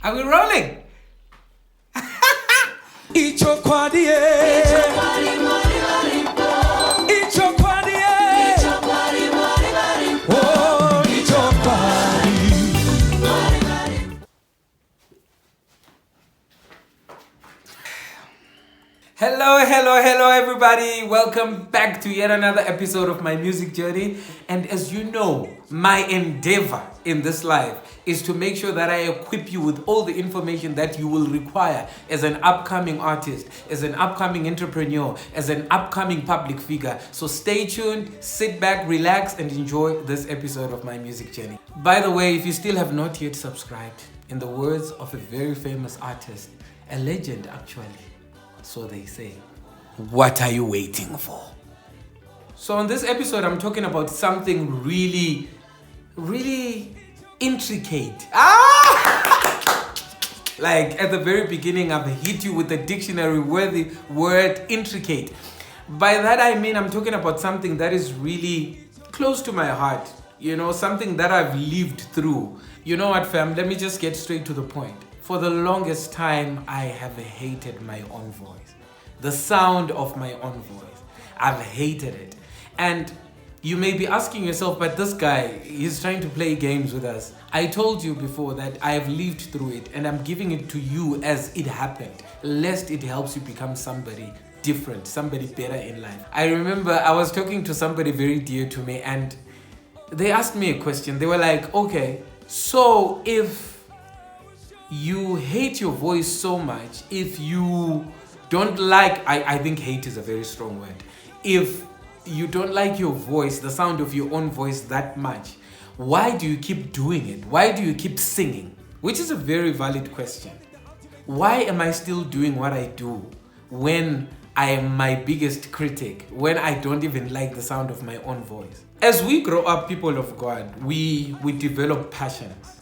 Are we rolling? Hello everybody. Welcome back to yet another episode of my music journey. And as you know, my endeavor in this life is to make sure that I equip you with all the information that you will require as an upcoming artist, as an upcoming entrepreneur, as an upcoming public figure. So stay tuned, sit back, relax, and enjoy this episode of my music journey. By the way, if you still have not yet subscribed, in the words of a very famous artist, a legend actually, so they say, what are you waiting for? So on this episode, I'm talking about something really intricate. Like at the very beginning, I've hit you with the dictionary-worthy word intricate. By that I mean I'm talking about something that is really close to my heart. You know, something that I've lived through. You know what, fam? Let me just get straight to the point. For the longest time, I have hated my own voice. The sound of my own voice. I've hated it. And you may be asking yourself, but this guy, he's trying to play games with us. I told you before that I have lived through it and I'm giving it to you as it happened, lest it helps you become somebody different, somebody better in life. I remember I was talking to somebody very dear to me and they asked me a question. They were like, okay, so if you hate your voice so much, if you don't like, I think hate is a very strong word. If you don't like your voice, the sound of your own voice that much, why do you keep doing it? Why do you keep singing? Which is a very valid question. Why am I still doing what I do when I am my biggest critic, when I don't even like the sound of my own voice? As we grow up, people of God, we develop passions.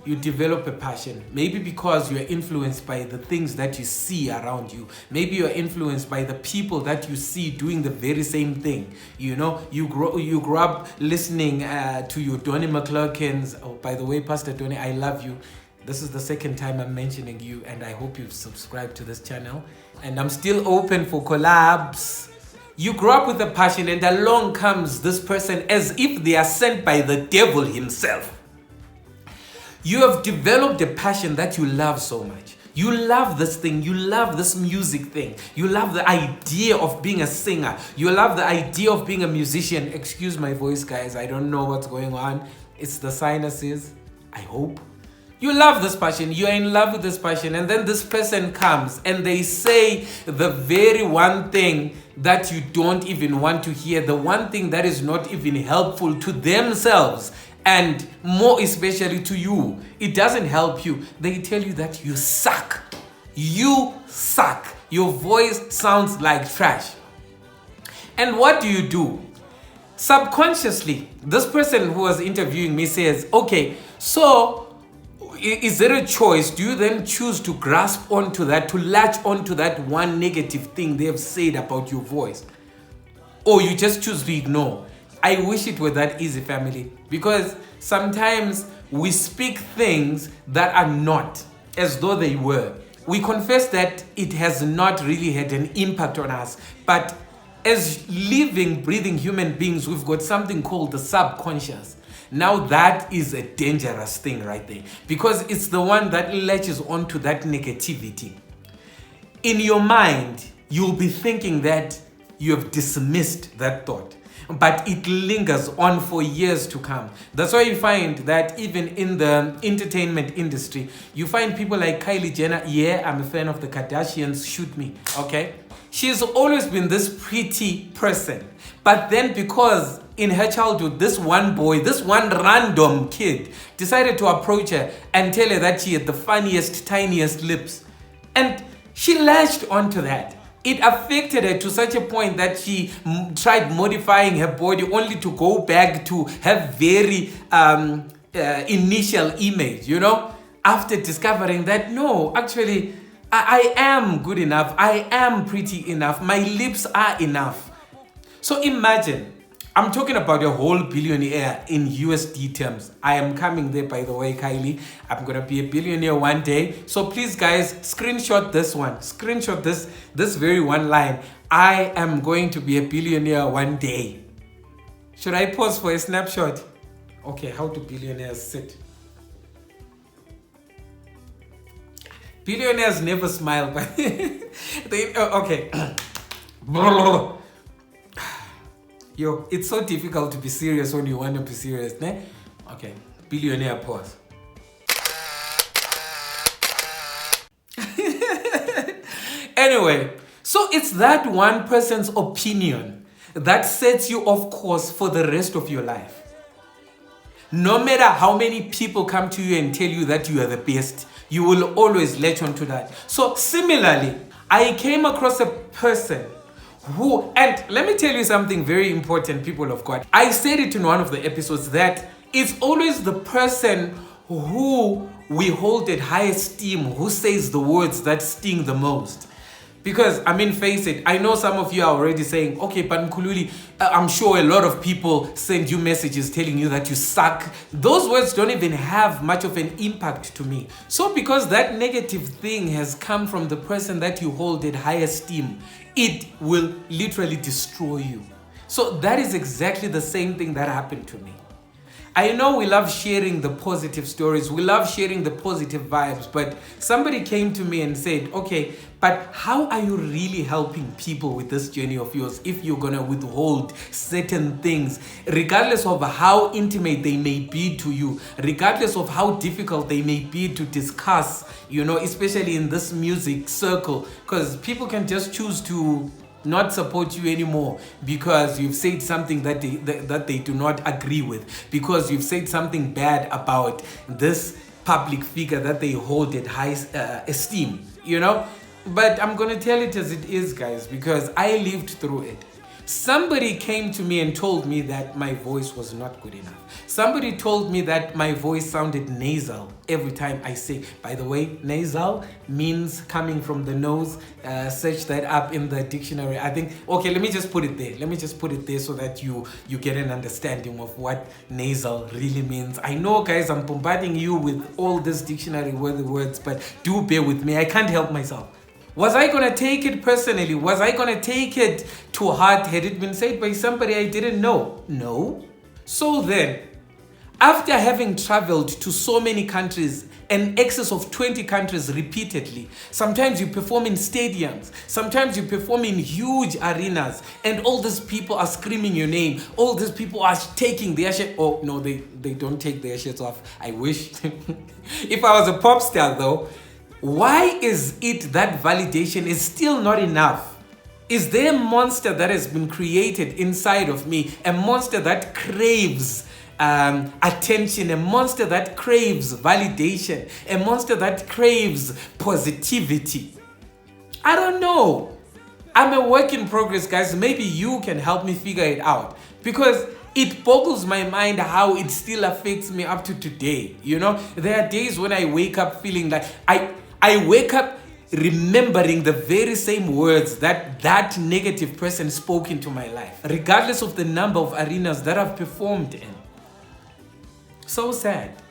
You develop a passion, maybe because you're influenced by the things that you see around you. Maybe you're influenced by the people that you see doing the very same thing. You know, you grow up listening to your Donnie McClurkin's. Oh, by the way, Pastor Donnie, I love you. This is the second time I'm mentioning you, and I hope you've subscribed to this channel. And I'm still open for collabs. You grow up with a passion, and along comes this person as if they are sent by the devil himself. You have developed a passion that you love so much. You love this thing. You love this music thing. You love the idea of being a singer. You love the idea of being a musician. Excuse my voice, guys. I don't know what's going on. It's the sinuses, I hope. You love this passion. You're in love with this passion. And then this person comes and they say the very one thing that you don't even want to hear. The one thing that is not even helpful to themselves. And more especially to you. It doesn't help you. They tell you that you suck. You suck. Your voice sounds like trash. And what do? Subconsciously, this person who was interviewing me says, okay, so is there a choice? Do you then choose to grasp onto that, to latch onto that one negative thing they have said about your voice? Or you just choose to ignore? I wish it were that easy, family, because sometimes we speak things that are not as though they were. We confess that it has not really had an impact on us, but as living, breathing human beings, we've got something called the subconscious. Now that is a dangerous thing right there, because it's the one that latches onto that negativity. In your mind, you'll be thinking that you have dismissed that thought, but it lingers on for years to come. That's why you find that even in the entertainment industry, you find people like Kylie Jenner. Yeah, I'm a fan of the Kardashians, shoot me, okay? She's always been this pretty person. But then because in her childhood, this one boy, this one random kid decided to approach her and tell her that she had the funniest, tiniest lips. And she latched onto that. It affected her to such a point that she tried modifying her body only to go back to her very initial image, you know, after discovering that, no, actually, I am good enough. I am pretty enough. My lips are enough. So imagine I'm talking about a whole billionaire in USD terms. I am coming there, by the way, Kylie. I'm gonna be a billionaire one day. So please, guys, screenshot this one. Screenshot this very one line. I am going to be a billionaire one day. Should I pause for a snapshot? Okay, how do billionaires sit? Billionaires never smile, but they okay. Yo, it's so difficult to be serious when you want to be serious, ne? Okay, billionaire pause. Anyway, so it's that one person's opinion that sets you off course for the rest of your life. No matter how many people come to you and tell you that you are the best, you will always latch on to that. So similarly, I came across a person who, and let me tell you something very important, people of God. I said it in one of the episodes that it's always the person who we hold at high esteem who says the words that sting the most. Because, I mean, face it, I know some of you are already saying, okay, but Mkhululi, I'm sure a lot of people send you messages telling you that you suck. Those words don't even have much of an impact to me. So because that negative thing has come from the person that you hold at high esteem, it will literally destroy you. So that is exactly the same thing that happened to me. I know we love sharing the positive stories, we love sharing the positive vibes, but somebody came to me and said, okay, but how are you really helping people with this journey of yours if you're gonna withhold certain things, regardless of how intimate they may be to you, regardless of how difficult they may be to discuss, you know, especially in this music circle, because people can just choose to not support you anymore because you've said something that they do not agree with, because you've said something bad about this public figure that they hold at high esteem, you know. But I'm gonna tell it as it is, guys, because I lived through it. Somebody came to me and told me that my voice was not good enough. Somebody told me that my voice sounded nasal every time I say. By the way, nasal means coming from the nose. Search that up in the dictionary. I think, okay, let me just put it there. Let me just put it there so that you get an understanding of what nasal really means. I know, guys, I'm bombarding you with all this dictionary worthy words, but do bear with me. I can't help myself. Was I going to take it personally? Was I going to take it to heart? Had it been said by somebody I didn't know? No. So then, after having traveled to so many countries, an excess of 20 countries repeatedly, sometimes you perform in stadiums, sometimes you perform in huge arenas, and all these people are screaming your name. All these people are taking their shirt. Oh, no, they don't take their shirts off. I wish. If I was a pop star, though, why is it that validation is still not enough? Is there a monster that has been created inside of me? A monster that craves attention, a monster that craves validation, a monster that craves positivity? I don't know. I'm a work in progress, guys. Maybe you can help me figure it out, because it boggles my mind how it still affects me up to today. You know, there are days when I wake up feeling like I wake up remembering the very same words that negative person spoke into my life, regardless of the number of arenas that I've performed in. So sad.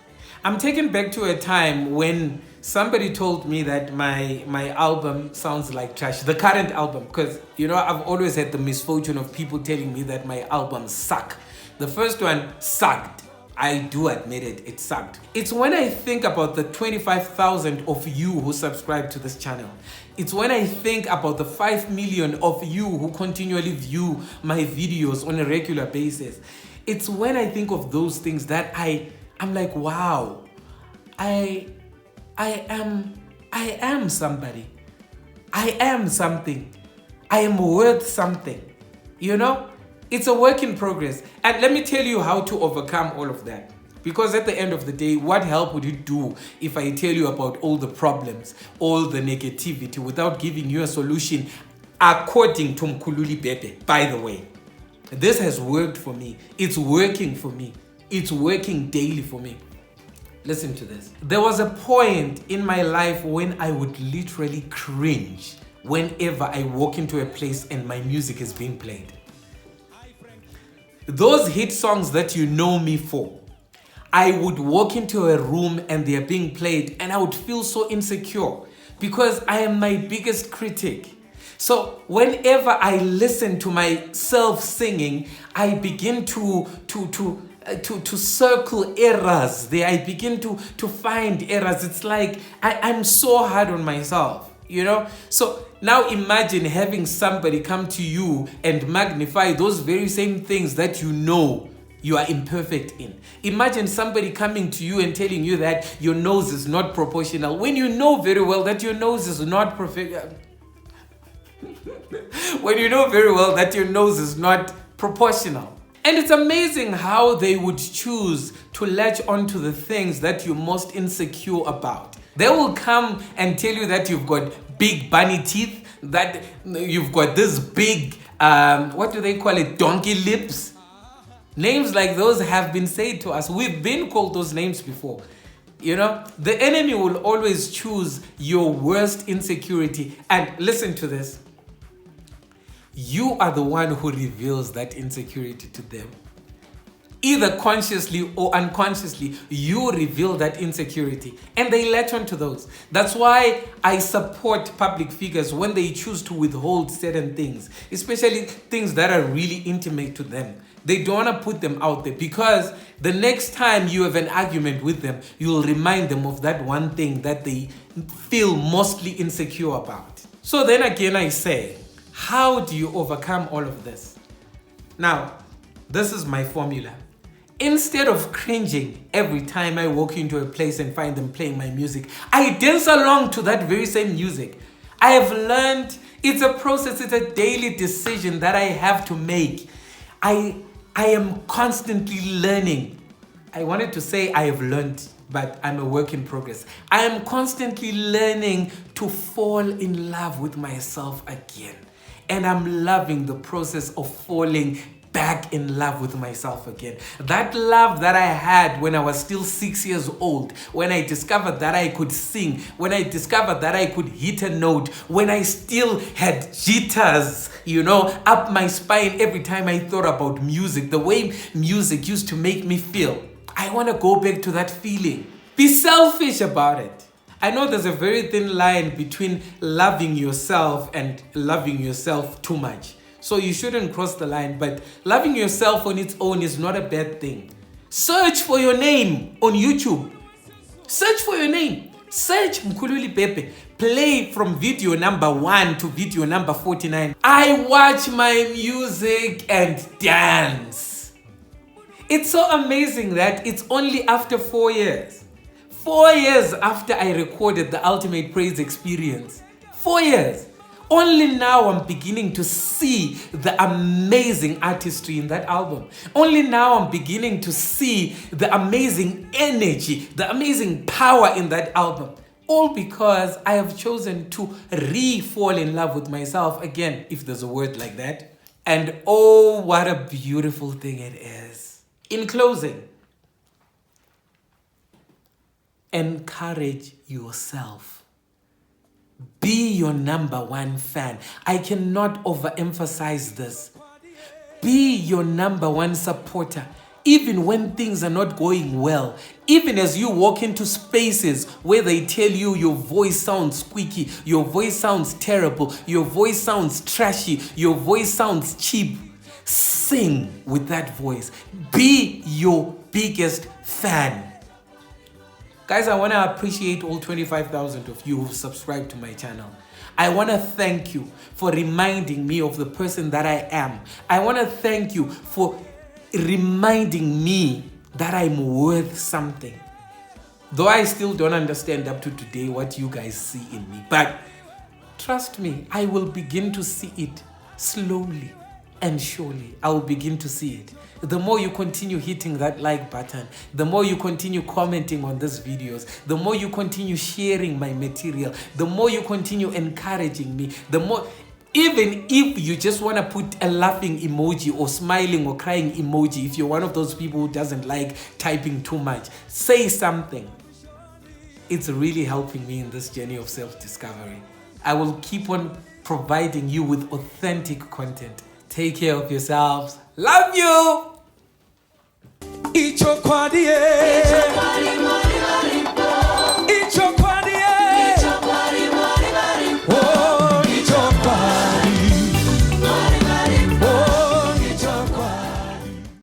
I'm taken back to a time when somebody told me that my album sounds like trash, the current album, because, you know, I've always had the misfortune of people telling me that my albums suck. The first one sucked. I do admit it, it sucked. It's when I think about the 25,000 of you who subscribe to this channel. It's when I think about the 5 million of you who continually view my videos on a regular basis. It's when I think of those things that I'm like, wow, I am somebody. I am something. I am worth something, you know? It's a work in progress. And let me tell you how to overcome all of that. Because at the end of the day, what help would it do if I tell you about all the problems, all the negativity, without giving you a solution according to Mkhululi Bhebhe? By the way, this has worked for me. It's working for me. It's working daily for me. Listen to this. There was a point in my life when I would literally cringe whenever I walk into a place and my music is being played. those hit songs that you know me for, I would walk into a room and they're being played and I would feel so insecure because I am my biggest critic. So whenever I listen to myself singing, I begin to circle errors there. I begin to find errors. It's like I'm so hard on myself, you know? So now imagine having somebody come to you and magnify those very same things that you know you are imperfect in. Imagine somebody coming to you and telling you that your nose is not proportional when you know very well that your nose is not perfect. When you know very well that your nose is not proportional. And it's amazing how they would choose to latch onto the things that you're most insecure about. They will come and tell you that you've got big bunny teeth, that you've got this big, what do they call it, donkey lips. Names like those have been said to us. We've been called those names before. You know, the enemy will always choose your worst insecurity. And listen to this. You are the one who reveals that insecurity to them. Either consciously or unconsciously, you reveal that insecurity and they latch on to those. That's why I support public figures when they choose to withhold certain things, especially things that are really intimate to them. They don't want to put them out there because the next time you have an argument with them, you'll remind them of that one thing that they feel mostly insecure about. So then again, I say, how do you overcome all of this? Now, this is my formula. Instead of cringing every time I walk into a place and find them playing my music, I dance along to that very same music. I have learned it's a process, it's a daily decision that I have to make. I am constantly learning. I wanted to say I have learned, but I'm a work in progress. I am constantly learning to fall in love with myself again. And I'm loving the process of falling back in love with myself again. That love that I had when I was still 6 years old, when I discovered that I could sing, when I discovered that I could hit a note, when I still had jitters, you know, up my spine every time I thought about music, the way music used to make me feel. I want to go back to that feeling. Be selfish about it. I know there's a very thin line between loving yourself and loving yourself too much. So you shouldn't cross the line, but loving yourself on its own is not a bad thing. Search for your name on YouTube. Search for your name. Search Mkhululi Bhebhe. Play from video number 1 to video number 49. I watch my music and dance. It's so amazing that it's only after 4 years. 4 years after I recorded the Ultimate Praise Experience. 4 years. Only now I'm beginning to see the amazing artistry in that album. Only now I'm beginning to see the amazing energy, the amazing power in that album. All because I have chosen to re-fall in love with myself again, if there's a word like that. And oh, what a beautiful thing it is. In closing, encourage yourself. Be your number one fan. I cannot overemphasize this. Be your number one supporter. Even when things are not going well, even as you walk into spaces where they tell you your voice sounds squeaky, your voice sounds terrible, your voice sounds trashy, your voice sounds cheap, sing with that voice. Be your biggest fan. Guys, I want to appreciate all 25,000 of you who've subscribed to my channel. I want to thank you for reminding me of the person that I am. I want to thank you for reminding me that I'm worth something. Though I still don't understand up to today what you guys see in me. But trust me, I will begin to see it slowly and surely. I will begin to see it. The more you continue hitting that like button, the more you continue commenting on these videos, the more you continue sharing my material, the more you continue encouraging me, the more, even if you just want to put a laughing emoji or smiling or crying emoji, if you're one of those people who doesn't like typing too much, say something. It's really helping me in this journey of self-discovery. I will keep on providing you with authentic content. Take care of yourselves. Love you. ichokwadiye